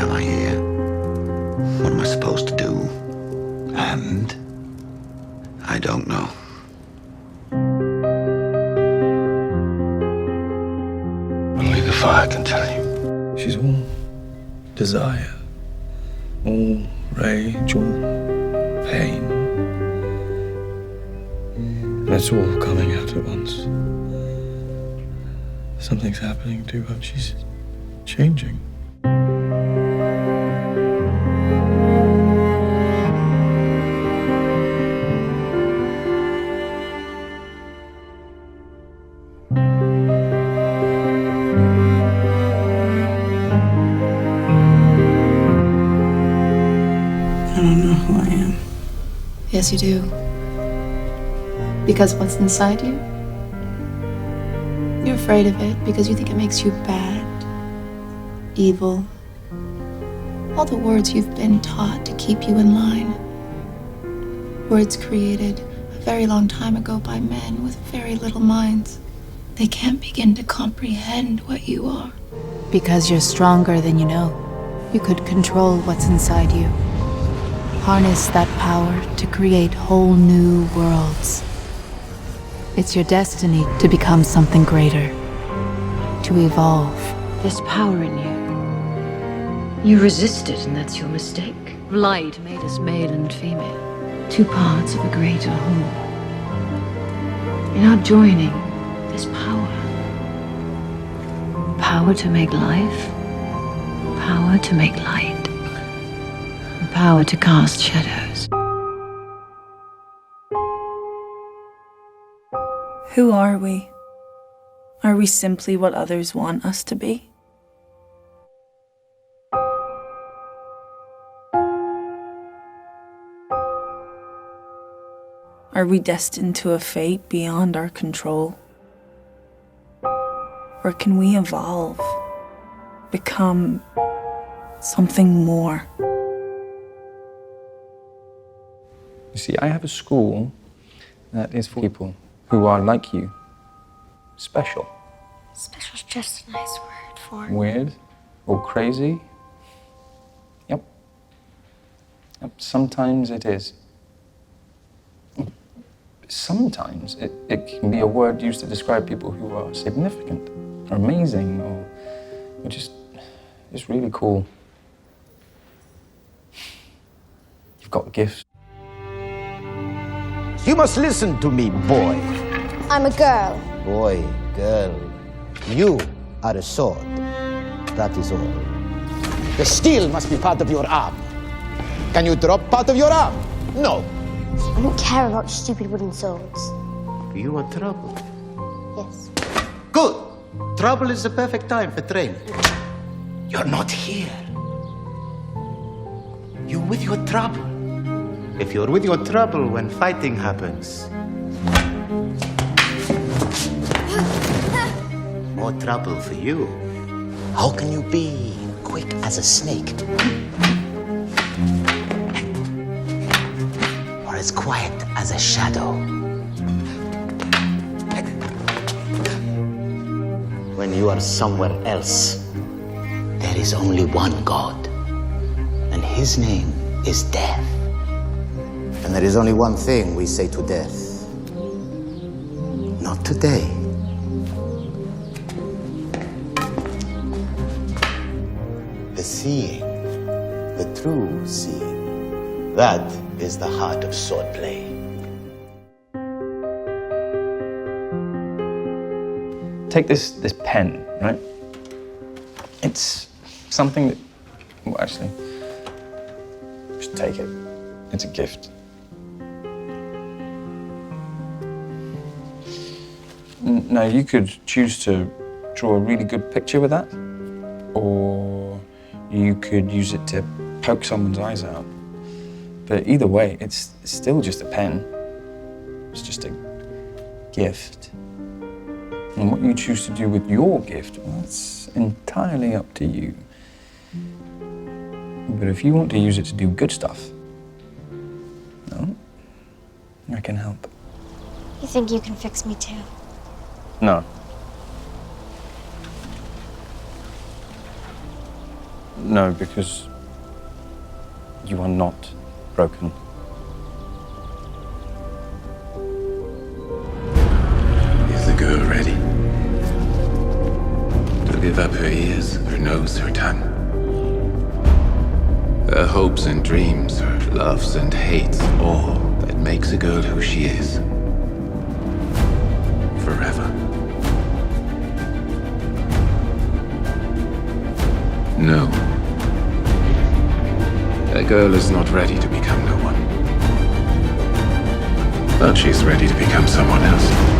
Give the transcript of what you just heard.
am I here? What am I supposed to do? And I don't know. Only the fire can tell you. She's all desire, all rage, all pain. And it's all coming out at once. Something's happening to her. She's changing. I don't know who I am. Yes, you do. Because what's inside you? You're afraid of it because you think it makes you bad, evil. All the words you've been taught to keep you in line. Words created a very long time ago by men with very little minds. They can't begin to comprehend what you are. Because you're stronger than you know. You could control what's inside you. Harness that power to create whole new worlds. It's your destiny to become something greater, to evolve. There's power in you. You resisted, and that's your mistake. Light made us male and female, two parts of a greater whole. In our joining, there's power. Power to make life, power to make light, and power to cast shadows. Who are we? Are we simply what others want us to be? Are we destined to a fate beyond our control? Or can we evolve, become something more? You see, I have a school that is for people who are like you. Special. Special's just a nice word for it. Weird or crazy. Yep. Sometimes it is. Sometimes it can be a word used to describe people who are significant, or amazing, or just really cool. You've got gifts. You must listen to me, boy. I'm a girl. Boy, girl, you are a sword. That is all. The steel must be part of your arm. Can you drop part of your arm? No. I don't care about stupid wooden swords. You are trouble. Yes. Good. Trouble is the perfect time for training. You're not here. You're with your trouble. If you're with your trouble when fighting happens, more trouble for you. How can you be quick as a snake? Or as quiet as a shadow? When you are somewhere else, there is only one God, and his name is death. And there is only one thing we say to death. Not today. The seeing, the true seeing. That is the heart of swordplay. Take this pen, right? It's something that, well, actually, just take it. It's a gift. Now, you could choose to draw a really good picture with that, or you could use it to poke someone's eyes out. But either way, it's still just a pen. It's just a gift. And what you choose to do with your gift, well, that's entirely up to you. But if you want to use it to do good stuff, no, I can help. You think you can fix me too? No. No, because you are not broken. Is the girl ready? To give up her ears, her nose, her tongue? Her hopes and dreams, her loves and hates, all that makes a girl who she is. Forever. No. A girl is not ready to become no one. But she's ready to become someone else.